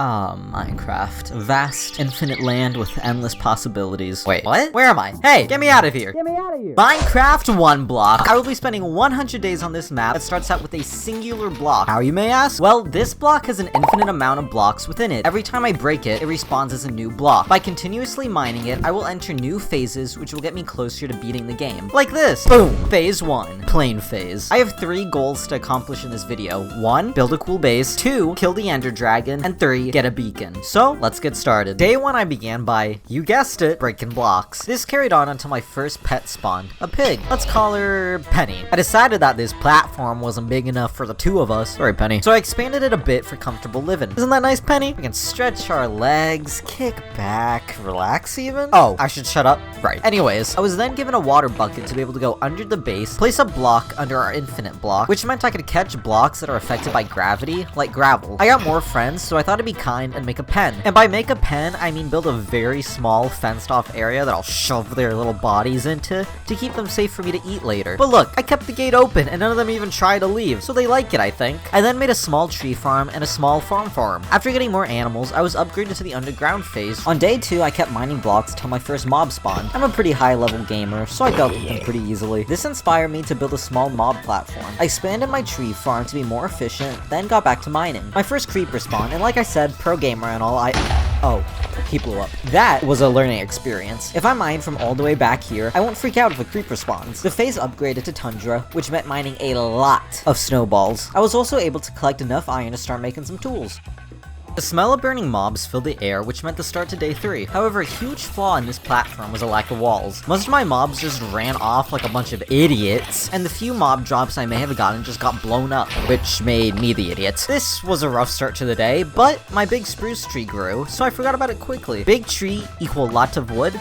Minecraft. Vast, infinite land with endless possibilities. Wait, what? Where am I? Hey, get me out of here! Get me out of here! Minecraft oneblock. I will be spending 100 days on this map that starts out with a singular block. How, you may ask? Well, this block has an infinite amount of blocks within it. Every time I break it, it respawns as a new block. By continuously mining it, I will enter new phases, which will get me closer to beating the game. Like this! Boom! Phase 1. Plane phase. I have 3 goals to accomplish in this video. 1. Build a cool base. 2. Kill the ender dragon. And 3. Get a beacon. So, let's get started. Day 1 I began by, you guessed it, breaking blocks. This carried on until my first pet spawned, a pig. Let's call her Penny. I decided that this platform wasn't big enough for the 2 of us. Sorry, Penny. So I expanded it a bit for comfortable living. Isn't that nice, Penny? We can stretch our legs, kick back, relax even? Oh, I should shut up? Right. Anyways, I was then given a water bucket to be able to go under the base, place a block under our infinite block, which meant I could catch blocks that are affected by gravity, like gravel. I got more friends, so I thought it'd be kind and make a pen. And by make a pen, I mean build a very small fenced off area that I'll shove their little bodies into to keep them safe for me to eat later. But look, I kept the gate open and none of them even tried to leave, so they like it, I think. I then made a small tree farm and a small farm. After getting more animals, I was upgraded to the underground phase. On day 2, I kept mining blocks till my first mob spawned. I'm a pretty high level gamer, so I dealt with them pretty easily. This inspired me to build a small mob platform. I expanded my tree farm to be more efficient, then got back to mining. My first creeper spawned, and like I said, pro gamer and all, oh, he blew up. That was a learning experience. If I mine from all the way back here, I won't freak out if a creeper spawns. The phase upgraded to tundra, which meant mining a lot of snowballs. I was also able to collect enough iron to start making some tools. The smell of burning mobs filled the air, which meant the start to day 3. However, a huge flaw in this platform was a lack of walls. Most of my mobs just ran off like a bunch of idiots, and the few mob drops I may have gotten just got blown up, which made me the idiot. This was a rough start to the day, but my big spruce tree grew, so I forgot about it quickly. Big tree equal lot of wood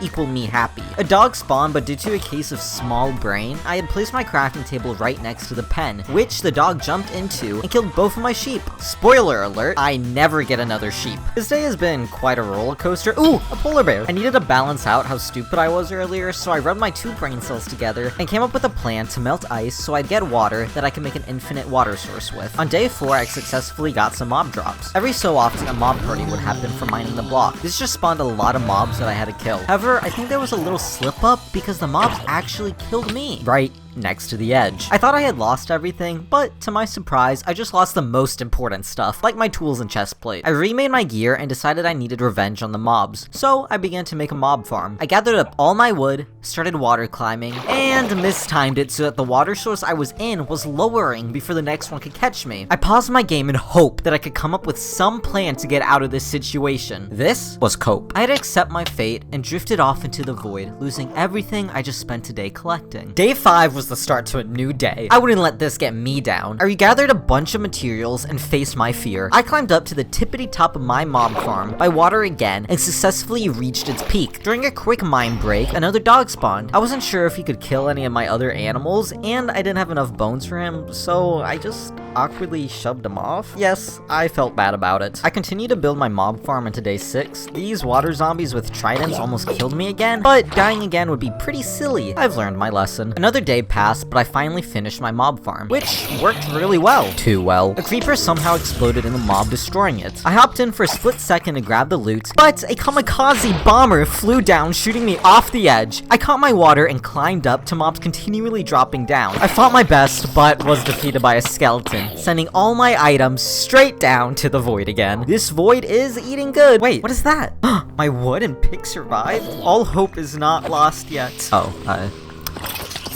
equal me happy. A dog spawned, but due to a case of small brain, I had placed my crafting table right next to the pen, which the dog jumped into and killed both of my sheep. Spoiler alert, I never get another sheep. This day has been quite a roller coaster. Ooh, a polar bear. I needed to balance out how stupid I was earlier, so I rubbed my 2 brain cells together and came up with a plan to melt ice so I'd get water that I can make an infinite water source with. On day 4, I successfully got some mob drops. Every so often, a mob party would happen for mining the block. This just spawned a lot of mobs that I had to kill. However, I think there was a little slip up because the mobs actually killed me. Right next to the edge. I thought I had lost everything, but to my surprise, I just lost the most important stuff, like my tools and chest plate. I remade my gear and decided I needed revenge on the mobs, so I began to make a mob farm. I gathered up all my wood, started water climbing, and mistimed it so that the water source I was in was lowering before the next one could catch me. I paused my game in hope that I could come up with some plan to get out of this situation. This was cope. I had to accept my fate and drifted off into the void, losing everything I just spent today collecting. Day 5 was the start to a new day. I wouldn't let this get me down. I regathered a bunch of materials and faced my fear. I climbed up to the tippity top of my mob farm by water again and successfully reached its peak. During a quick mine break, another dog spawned. I wasn't sure if he could kill any of my other animals, and I didn't have enough bones for him, so I just awkwardly shoved him off. Yes, I felt bad about it. I continued to build my mob farm into day 6. These water zombies with tridents almost killed me again, but dying again would be pretty silly. I've learned my lesson. Another day passed, but I finally finished my mob farm, which worked really well. Too well. A creeper somehow exploded in the mob, destroying it. I hopped in for a split second to grab the loot, but a kamikaze bomber flew down, shooting me off the edge. I caught my water and climbed up to mobs continually dropping down. I fought my best, but was defeated by a skeleton, sending all my items straight down to the void again. This void is eating good. Wait, what is that? My wood and pick survived? All hope is not lost yet. Oh,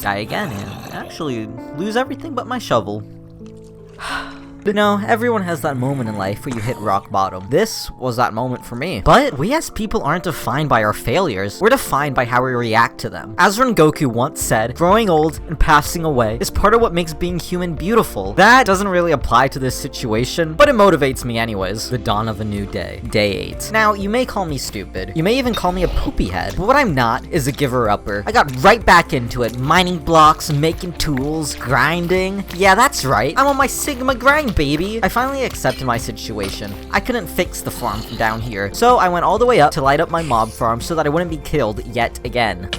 die again and actually lose everything but my shovel. But no, everyone has that moment in life where you hit rock bottom. This was that moment for me. But we as people aren't defined by our failures. We're defined by how we react to them. As Goku once said, growing old and passing away is part of what makes being human beautiful. That doesn't really apply to this situation, but it motivates me anyways. The dawn of a new day. Day 8. Now, you may call me stupid. You may even call me a poopy head. But what I'm not is a giver-upper. I got right back into it, mining blocks, making tools, grinding. Yeah, that's right. I'm on my Sigma grind, baby. I finally accepted my situation. I couldn't fix the farm from down here, so I went all the way up to light up my mob farm so that I wouldn't be killed yet again.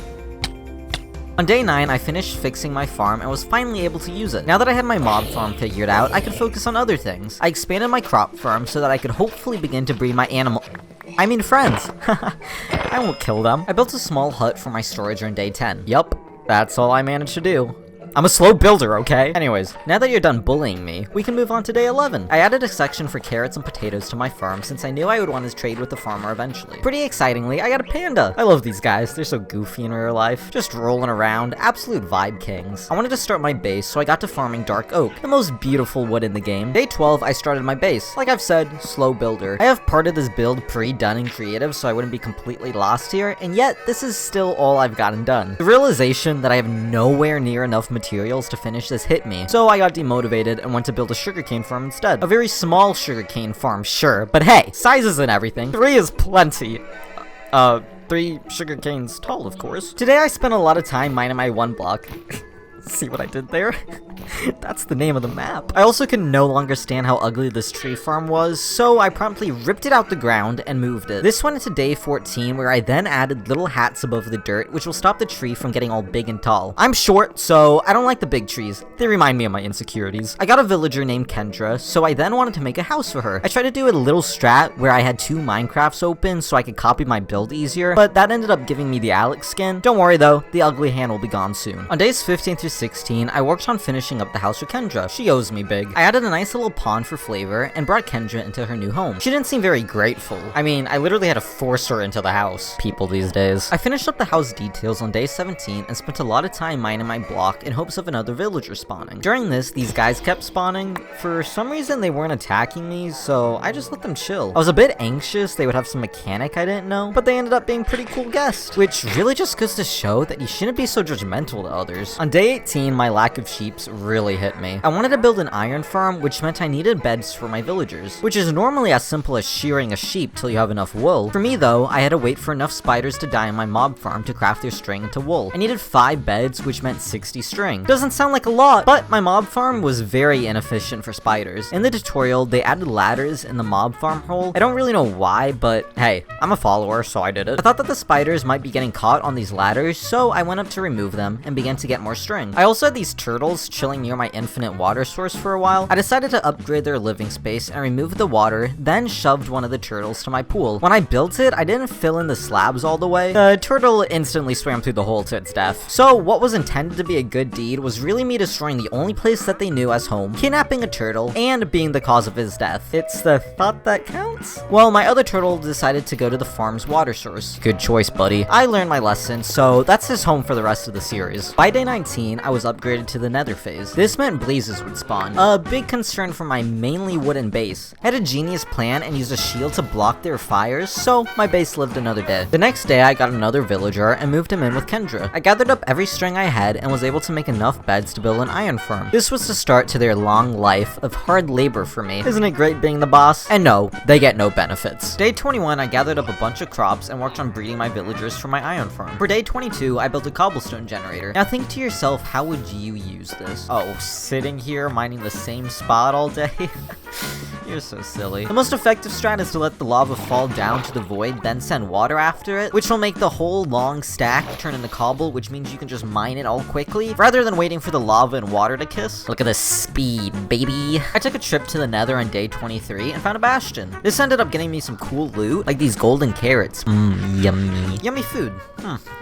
On day 9, I finished fixing my farm and was finally able to use it. Now that I had my mob farm figured out, I could focus on other things. I expanded my crop farm so that I could hopefully begin to breed my friends. I won't kill them. I built a small hut for my storage on day 10. Yup, that's all I managed to do. I'm a slow builder, okay? Anyways, now that you're done bullying me, we can move on to day 11. I added a section for carrots and potatoes to my farm since I knew I would want to trade with the farmer eventually. Pretty excitingly, I got a panda. I love these guys, they're so goofy in real life. Just rolling around, absolute vibe kings. I wanted to start my base, so I got to farming dark oak, the most beautiful wood in the game. Day 12, I started my base. Like I've said, slow builder. I have part of this build pre-done in creative, so I wouldn't be completely lost here, and yet, this is still all I've gotten done. The realization that I have nowhere near enough materials to finish this hit me, so I got demotivated and went to build a sugarcane farm instead. A very small sugarcane farm, sure, but hey, sizes and everything. 3 is plenty. 3 sugarcanes tall, of course. Today I spent a lot of time mining my one block. See what I did there? That's the name of the map. I also could no longer stand how ugly this tree farm was, so I promptly ripped it out the ground and moved it. This went into day 14, where I then added little hats above the dirt, which will stop the tree from getting all big and tall. I'm short, so I don't like the big trees. They remind me of my insecurities. I got a villager named Kendra, so I then wanted to make a house for her. I tried to do a little strat where I had 2 Minecrafts open so I could copy my build easier, but that ended up giving me the Alex skin. Don't worry though, the ugly hand will be gone soon. On days 15 through 16, I worked on finishing up the house for Kendra. She owes me big. I added a nice little pond for flavor and brought Kendra into her new home. She didn't seem very grateful. I mean, I literally had to force her into the house. People these days. I finished up the house details on day 17 and spent a lot of time mining my block in hopes of another villager spawning. During this, these guys kept spawning. For some reason, they weren't attacking me, so I just let them chill. I was a bit anxious they would have some mechanic I didn't know, but they ended up being pretty cool guests, which really just goes to show that you shouldn't be so judgmental to others. On day 18, my lack of sheeps really hit me. I wanted to build an iron farm, which meant I needed beds for my villagers, which is normally as simple as shearing a sheep till you have enough wool. For me though, I had to wait for enough spiders to die in my mob farm to craft their string into wool. I needed 5 beds, which meant 60 string. Doesn't sound like a lot, but my mob farm was very inefficient for spiders. In the tutorial, they added ladders in the mob farm hole. I don't really know why, but hey, I'm a follower, so I did it. I thought that the spiders might be getting caught on these ladders, so I went up to remove them and began to get more string. I also had these turtles chilling near my infinite water source for a while. I decided to upgrade their living space and remove the water, then shoved one of the turtles to my pool. When I built it, I didn't fill in the slabs all the way. The turtle instantly swam through the hole to its death. So what was intended to be a good deed was really me destroying the only place that they knew as home, kidnapping a turtle, and being the cause of his death. It's the thought that counts? Well, my other turtle decided to go to the farm's water source. Good choice, buddy. I learned my lesson, so that's his home for the rest of the series. By day 19, I was upgraded to the nether phase. This meant blazes would spawn, a big concern for my mainly wooden base. I had a genius plan and used a shield to block their fires, so my base lived another day. The next day, I got another villager and moved him in with Kendra. I gathered up every string I had and was able to make enough beds to build an iron farm. This was the start to their long life of hard labor for me. Isn't it great being the boss? And no, they get no benefits. Day 21, I gathered up a bunch of crops and worked on breeding my villagers for my iron farm. For day 22, I built a cobblestone generator. Now think to yourself, how would you use this? Oh, sitting here mining the same spot all day? You're so silly. The most effective strat is to let the lava fall down to the void, then send water after it, which will make the whole long stack turn into cobble, which means you can just mine it all quickly, rather than waiting for the lava and water to kiss. Look at this speed, baby. I took a trip to the nether on day 23 and found a bastion. This ended up getting me some cool loot, like these golden carrots. Yummy. Yummy food.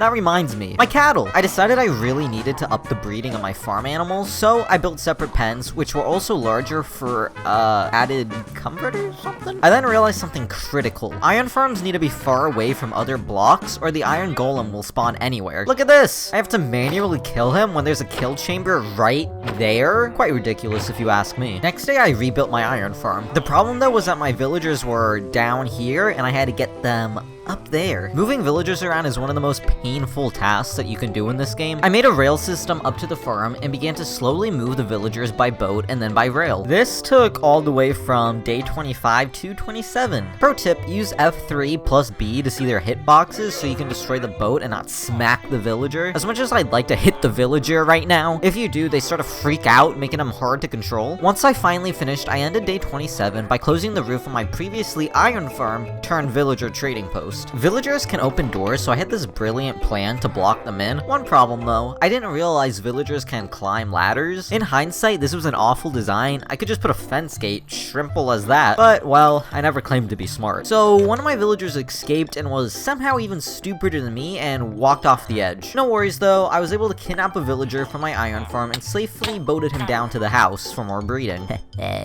That reminds me. My cattle. I decided I really needed to up the breeding of my farm animals, so I built separate pens, which were also larger for, added comfort or something? I then realized something critical. Iron farms need to be far away from other blocks, or the iron golem will spawn anywhere. Look at this! I have to manually kill him when there's a kill chamber right there? Quite ridiculous if you ask me. Next day, I rebuilt my iron farm. The problem though was that my villagers were down here, and I had to get them up there. Moving villagers around is one of the most painful tasks that you can do in this game. I made a rail system up to the farm and began to slowly move the villagers by boat and then by rail. This took all the way from day 25 to 27. Pro tip, use F3 plus B to see their hitboxes so you can destroy the boat and not smack the villager. As much as I'd like to hit the villager right now, if you do, they start to freak out, making them hard to control. Once I finally finished, I ended day 27 by closing the roof of my previously iron farm turned villager trading post. outpost. Villagers can open doors, so I had this brilliant plan to block them in. One problem though, I didn't realize villagers can climb ladders. In hindsight, this was an awful design. I could just put a fence gate, simple as that. But, well, I never claimed to be smart. So, one of my villagers escaped and was somehow even stupider than me and walked off the edge. No worries though, I was able to kidnap a villager from my iron farm and safely boated him down to the house for more breeding.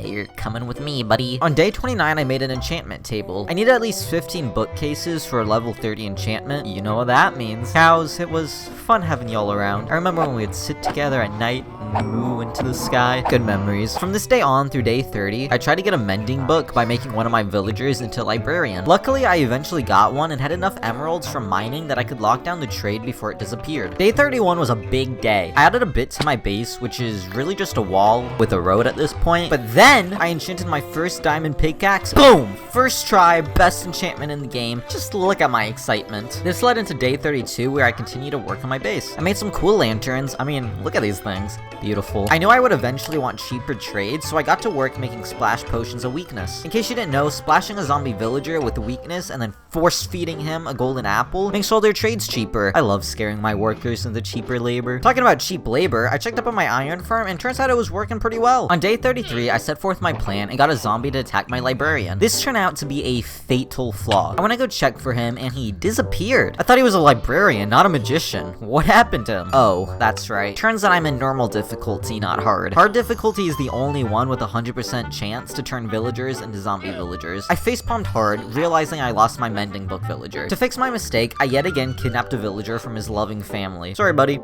You're coming with me, buddy. On day 29, I made an enchantment table. I needed at least 15 bookcases for a level 30 enchantment. You know what that means. Cows, it was fun having y'all around. I remember when we'd sit together at night and moo into the sky. Good memories. From this day on through day 30, I tried to get a mending book by making one of my villagers into a librarian. Luckily, I eventually got one and had enough emeralds from mining that I could lock down the trade before it disappeared. Day 31 was a big day. I added a bit to my base, which is really just a wall with a road at this point. But then, I enchanted my first diamond pickaxe. Boom! First try, best enchantment in the game. Just look at my excitement. This led into day 32 where I continued to work on my base. I made some cool lanterns. I mean, look at these things. Beautiful. I knew I would eventually want cheaper trades, so I got to work making splash potions of weakness. In case you didn't know, splashing a zombie villager with a weakness and then force-feeding him a golden apple makes all their trades cheaper. I love scaring my workers into cheaper labor. Talking about cheap labor, I checked up on my iron farm and turns out it was working pretty well. On day 33, I set forth my plan and got a zombie to attack my librarian. This turned out to be a fatal flaw. I went to go check for him and he disappeared. I thought he was a librarian, not a magician. What happened to him? Oh, that's right. Turns out I'm in normal difficulty, not hard. Hard difficulty is the only one with a 100% chance to turn villagers into zombie villagers. I facepalmed hard, realizing I lost my mending book villager. To fix my mistake, I yet again kidnapped a villager from his loving family. Sorry, buddy.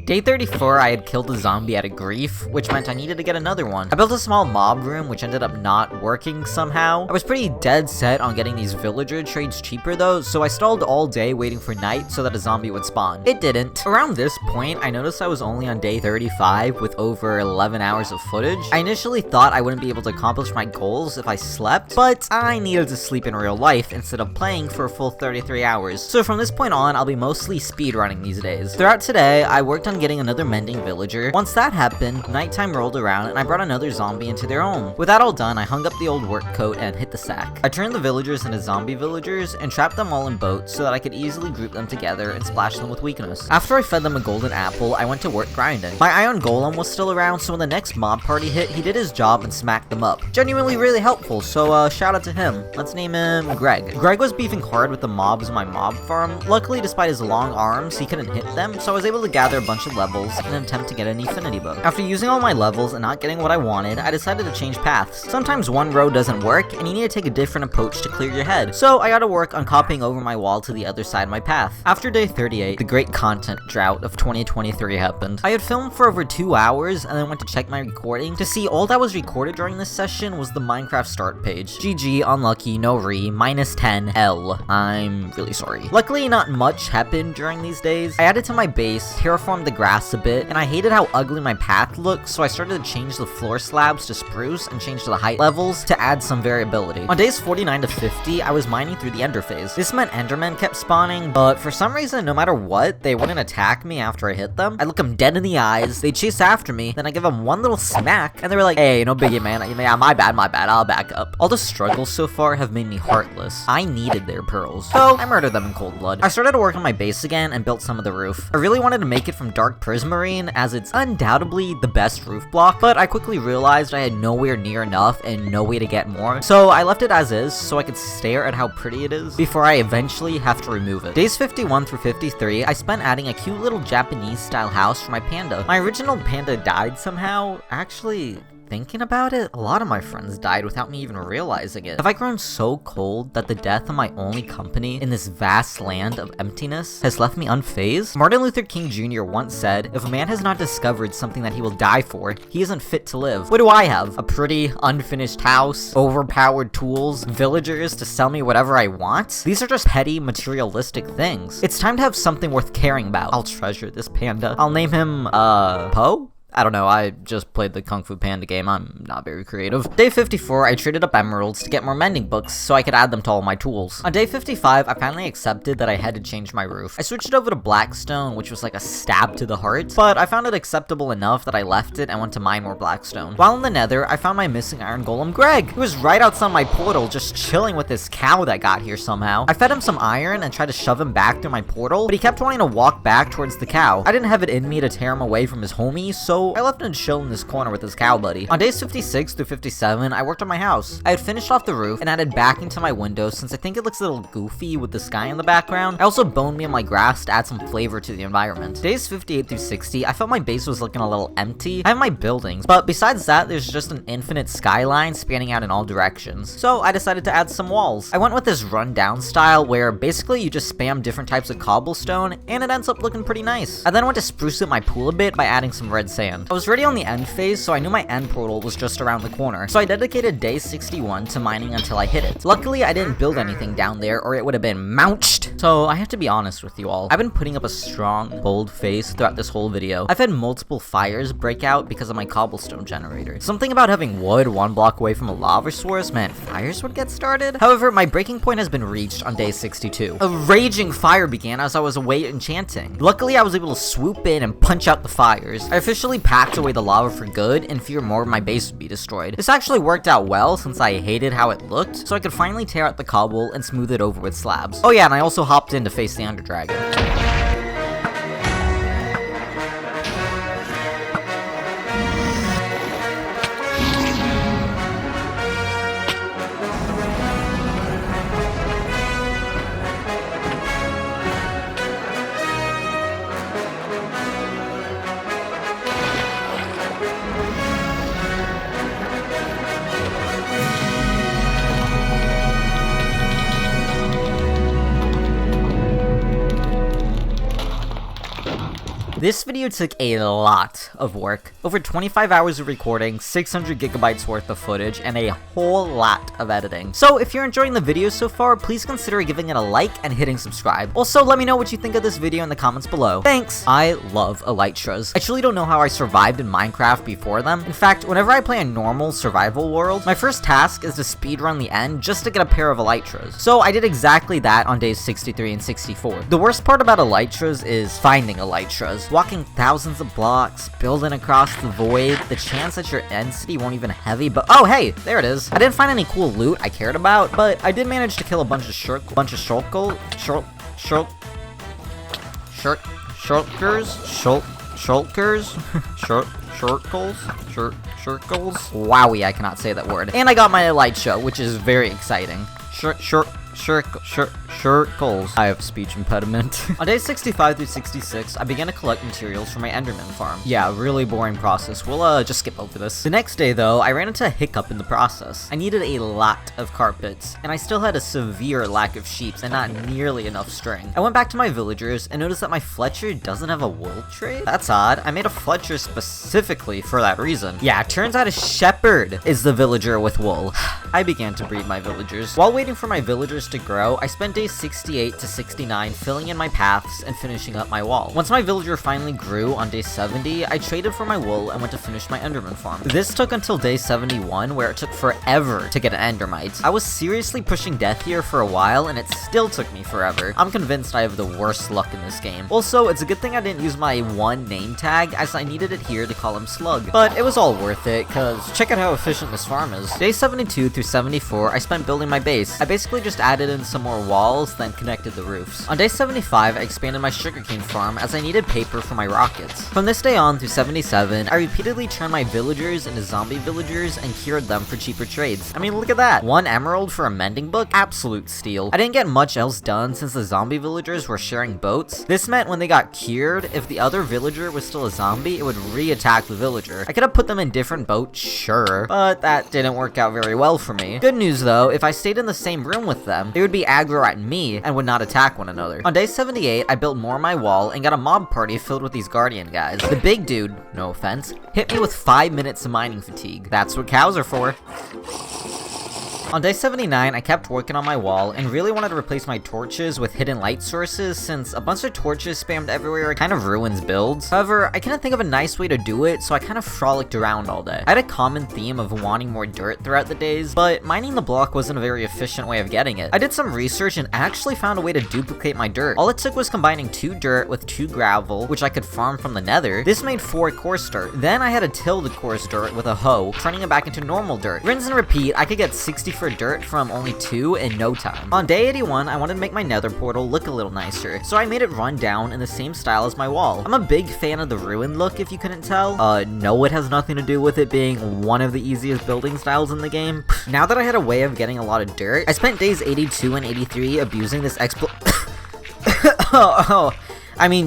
Day 34, I had killed a zombie out of grief, which meant I needed to get another one. I built a small mob room, which ended up not working somehow. I was pretty dead set on getting these villager trades cheaper though, so I stalled all day waiting for night so that a zombie would spawn. It didn't. Around this point, I noticed I was only on day 35 with over 11 hours of footage. I initially thought I wouldn't be able to accomplish my goals if I slept, but I needed to sleep in real life instead of playing for a full 33 hours. So from this point on, I'll be mostly speedrunning these days. Throughout today, I worked on getting another mending villager. Once that happened, nighttime rolled around and I brought another zombie into their home. With that all done, I hung up the old work coat and hit the sack. I turned the villagers into zombie villagers and trapped them all in boats so that I could easily group them together and splash them with weakness. After I fed them a golden apple, I went to work grinding. My iron golem was still around, so when the next mob party hit, he did his job and smacked them up. Genuinely really helpful, so shout out to him. Let's name him Greg. Greg was beefing hard with the mobs in my mob farm. Luckily, despite his long arms, he couldn't hit them, so I was able to gather a bunch of levels in an attempt to get an infinity book. After using all my levels and not getting what I wanted, I decided to change paths. Sometimes one road doesn't work, and you need to take a different approach to clear your head. So I got to work on copying over my wall to the other side of my path. After day 38, the great content drought of 2023 happened. I had filmed for over 2 hours and then went to check my recording to see all that was recorded during this session was the Minecraft start page. GG, unlucky, no re, -10, L. I'm really sorry. Luckily, not much happened during these days. I added to my base, terraformed the grass a bit, and I hated how ugly my path looked, so I started to change the floor slabs to spruce and change the height levels to add some variability. On days 49 to 50, I was mining through the ender phase. This meant endermen kept spawning, but for some reason, no matter what, they wouldn't attack me after I hit them. I'd look them dead in the eyes, they'd chase after me, then I give them one little smack, and they were like, hey, no biggie, man. Yeah, my bad, I'll back up. All the struggles so far have made me heartless. I needed their pearls, so I murdered them in cold blood. I started to work on my base again and built some of the roof. I really wanted to make it from dark prismarine, as it's undoubtedly the best roof block, but I quickly realized I had nowhere near enough and no way to get more, so I left it as is so I could stare at how pretty it is before I eventually have to remove it. Days 51 through 53, I spent adding a cute little Japanese style house for my panda. My original panda died somehow. Actually, thinking about it, a lot of my friends died without me even realizing it. Have I grown so cold that the death of my only company in this vast land of emptiness has left me unfazed? Martin Luther King Jr. once said, if a man has not discovered something that he will die for, he isn't fit to live. What do I have? A pretty, unfinished house, overpowered tools, villagers to sell me whatever I want? These are just petty, materialistic things. It's time to have something worth caring about. I'll treasure this panda. I'll name him, Poe? I don't know, I just played the Kung Fu Panda game, I'm not very creative. Day 54, I traded up emeralds to get more mending books so I could add them to all my tools. On day 55, I finally accepted that I had to change my roof. I switched it over to blackstone, which was like a stab to the heart, but I found it acceptable enough that I left it and went to mine more blackstone. While in the nether, I found my missing iron golem Greg. He was right outside my portal, just chilling with this cow that got here somehow. I fed him some iron and tried to shove him back through my portal, but he kept wanting to walk back towards the cow. I didn't have it in me to tear him away from his homies, so I left him to chill in this corner with his cow buddy. On days 56 through 57, I worked on my house. I had finished off the roof and added backing to my windows since I think it looks a little goofy with the sky in the background. I also boned me in my grass to add some flavor to the environment. Days 58 through 60, I felt my base was looking a little empty. I have my buildings, but besides that, there's just an infinite skyline spanning out in all directions. So I decided to add some walls. I went with this rundown style where basically you just spam different types of cobblestone and it ends up looking pretty nice. I then went to spruce up my pool a bit by adding some red sand. I was already on the end phase, so I knew my end portal was just around the corner. So I dedicated day 61 to mining until I hit it. Luckily, I didn't build anything down there or it would have been mounched. So I have to be honest with you all. I've been putting up a strong, bold face throughout this whole video. I've had multiple fires break out because of my cobblestone generator. Something about having wood one block away from a lava source meant fires would get started. However, my breaking point has been reached on day 62. A raging fire began as I was away enchanting. Luckily, I was able to swoop in and punch out the fires. I officially packed away the lava for good in fear more of my base would be destroyed. This actually worked out well since I hated how it looked, so I could finally tear out the cobble and smooth it over with slabs. Oh yeah, and I also hopped in to face the Ender Dragon. This video took a lot of work, over 25 hours of recording, 600 gigabytes worth of footage, and a whole lot of editing. So if you're enjoying the video so far, please consider giving it a like and hitting subscribe. Also, let me know what you think of this video in the comments below. Thanks! I love elytras. I truly don't know how I survived in Minecraft before them. In fact, whenever I play a normal survival world, my first task is to speedrun the end just to get a pair of elytras. So I did exactly that on days 63 and 64. The worst part about elytras is finding elytras. Walking thousands of blocks, building across the void, the chance that your end city won't even heavy, but oh hey, there it is. I didn't find any cool loot I cared about, but I did manage to kill a bunch of shulkers, wowie, I cannot say that word. And I got my elytra, which is very exciting. Circles. I have speech impediment. On day 65 through 66, I began to collect materials for my Enderman farm. Yeah, really boring process. We'll just skip over this. The next day though, I ran into a hiccup in the process. I needed a lot of carpets, and I still had a severe lack of sheeps and not nearly enough string. I went back to my villagers and noticed that my Fletcher doesn't have a wool trade. That's odd. I made a Fletcher specifically for that reason. Yeah, it turns out a shepherd is the villager with wool. I began to breed my villagers. While waiting for my villagers to grow, I spent days 68 to 69 filling in my paths and finishing up my wall. Once my villager finally grew on day 70, I traded for my wool and went to finish my Enderman farm. This took until day 71, where it took forever to get an Endermite. I was seriously pushing death here for a while, and it still took me forever. I'm convinced I have the worst luck in this game. Also, it's a good thing I didn't use my one name tag, as I needed it here to call him Slug. But it was all worth it, cause check out how efficient this farm is. Day 72 through 74, I spent building my base. I basically just added in some more walls, then connected the roofs. On day 75, I expanded my sugarcane farm as I needed paper for my rockets. From this day on through 77, I repeatedly turned my villagers into zombie villagers and cured them for cheaper trades. I mean, look at that. 1 emerald for a mending book? Absolute steal. I didn't get much else done since the zombie villagers were sharing boats. This meant when they got cured, if the other villager was still a zombie, it would re-attack the villager. I could have put them in different boats, sure, but that didn't work out very well for me. Good news though, if I stayed in the same room with them, they would be aggro at me and would not attack one another. On day 78, I built more of my wall and got a mob party filled with these guardian guys. The big dude, no offense, hit me with 5 minutes of mining fatigue. That's what cows are for. On day 79, I kept working on my wall and really wanted to replace my torches with hidden light sources since a bunch of torches spammed everywhere kind of ruins builds. However, I couldn't think of a nice way to do it, so I kind of frolicked around all day. I had a common theme of wanting more dirt throughout the days, but mining the block wasn't a very efficient way of getting it. I did some research and actually found a way to duplicate my dirt. All it took was combining 2 dirt with 2 gravel, which I could farm from the nether. This made 4 coarse dirt. Then I had to till the coarse dirt with a hoe, turning it back into normal dirt. Rinse and repeat, I could get 60 for dirt from only 2 in no time. On day 81, I wanted to make my nether portal look a little nicer, so I made it run down in the same style as my wall. I'm a big fan of the ruin look, if you couldn't tell. No, it has nothing to do with it being one of the easiest building styles in the game. Now that I had a way of getting a lot of dirt, I spent days 82 and 83 abusing this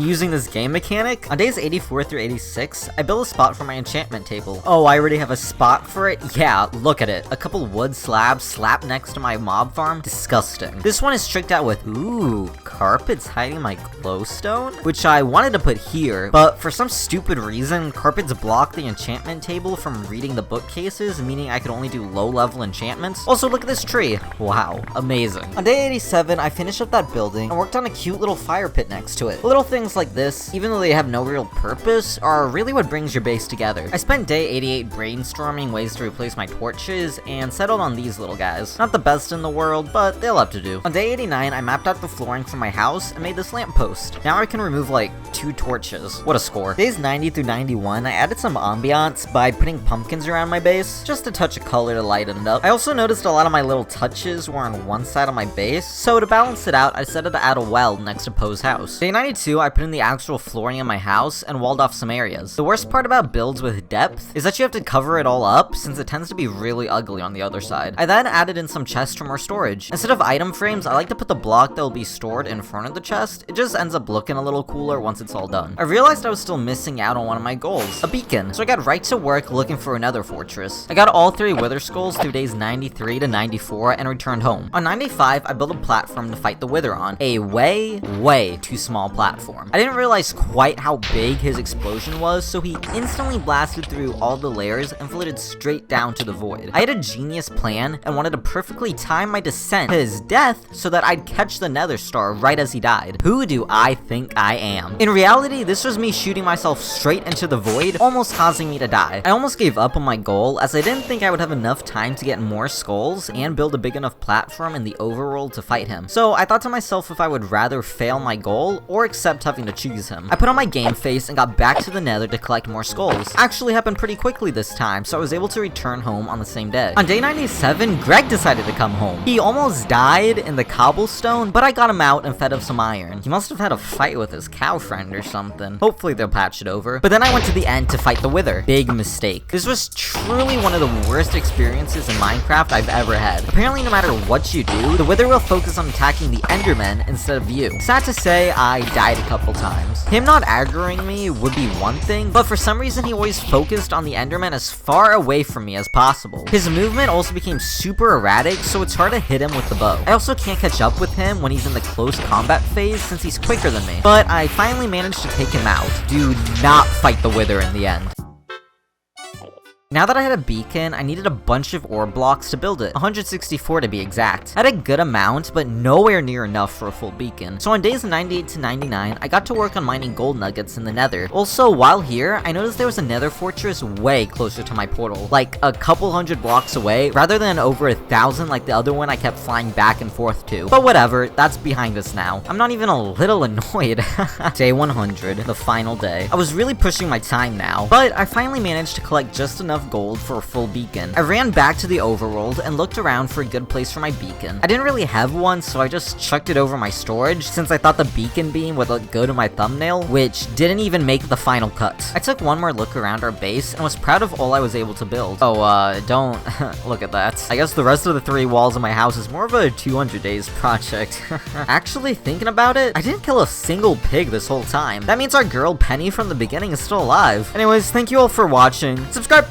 using this game mechanic. On days 84 through 86, I built a spot for my enchantment table. Oh, I already have a spot for it? Yeah, look at it. A couple wood slabs slapped next to my mob farm. Disgusting. This one is tricked out with, ooh, carpets hiding my glowstone? Which I wanted to put here, but for some stupid reason, carpets block the enchantment table from reading the bookcases, meaning I could only do low-level enchantments. Also, look at this tree. Wow, amazing. On day 87, I finished up that building and worked on a cute little fire pit next to it. Little things like this, even though they have no real purpose, are really what brings your base together. I spent day 88 brainstorming ways to replace my torches and settled on these little guys. Not the best in the world, but they'll have to do. On day 89, I mapped out the flooring for my house and made this lamppost. Now I can remove like 2 torches. What a score. Days 90 through 91, I added some ambiance by putting pumpkins around my base, just a touch of color to lighten it up. I also noticed a lot of my little touches were on one side of my base, so to balance it out, I decided to add a well next to Poe's house. Day 92, I put in the actual flooring in my house and walled off some areas. The worst part about builds with depth is that you have to cover it all up since it tends to be really ugly on the other side. I then added in some chests for more storage. Instead of item frames, I like to put the block that will be stored in front of the chest. It just ends up looking a little cooler once it's all done. I realized I was still missing out on one of my goals, a beacon, so I got right to work looking for another fortress. I got all 3 wither skulls through days 93 to 94 and returned home. On 95, I built a platform to fight the wither on, a way too small platform. I didn't realize quite how big his explosion was, so he instantly blasted through all the layers and floated straight down to the void. I had a genius plan and wanted to perfectly time my descent to his death so that I'd catch the nether star right as he died. Who do I think I am? In reality, this was me shooting myself straight into the void, almost causing me to die. I almost gave up on my goal as I didn't think I would have enough time to get more skulls and build a big enough platform in the overworld to fight him. So I thought to myself if I would rather fail my goal or accept having to choose him. I put on my game face and got back to the nether to collect more skulls. Actually happened pretty quickly this time, so I was able to return home on the same day. On day 97, Greg decided to come home. He almost died in the cobblestone, but I got him out and fed him some iron. He must have had a fight with his cow friend or something. Hopefully they'll patch it over. But then I went to the end to fight the wither. Big mistake. This was truly one of the worst experiences in Minecraft I've ever had. Apparently no matter what you do, the wither will focus on attacking the endermen instead of you. Sad to say, I died a couple times. Him not aggroing me would be one thing, but for some reason he always focused on the enderman as far away from me as possible. His movement also became super erratic, so it's hard to hit him with the bow. I also can't catch up with him when he's in the close combat phase since he's quicker than me, but I finally managed to take him out. Do not fight the wither in the end. Now that I had a beacon, I needed a bunch of ore blocks to build it, 164 to be exact. I had a good amount, but nowhere near enough for a full beacon. So on days 98 to 99, I got to work on mining gold nuggets in the nether. Also, while here, I noticed there was a nether fortress way closer to my portal, like a couple hundred blocks away, rather than over 1,000 like the other one I kept flying back and forth to. But whatever, that's behind us now. I'm not even a little annoyed. Day 100, the final day. I was really pushing my time now, but I finally managed to collect just enough gold for a full beacon. I ran back to the overworld and looked around for a good place for my beacon. I didn't really have one, so I just chucked it over my storage since I thought the beacon beam would look good in my thumbnail, which didn't even make the final cut. I took one more look around our base and was proud of all I was able to build. Oh, don't look at that. I guess the rest of the 3 walls of my house is more of a 200 days project. Actually, thinking about it, I didn't kill a single pig this whole time. That means our girl Penny from the beginning is still alive. Anyways, thank you all for watching. Subscribe!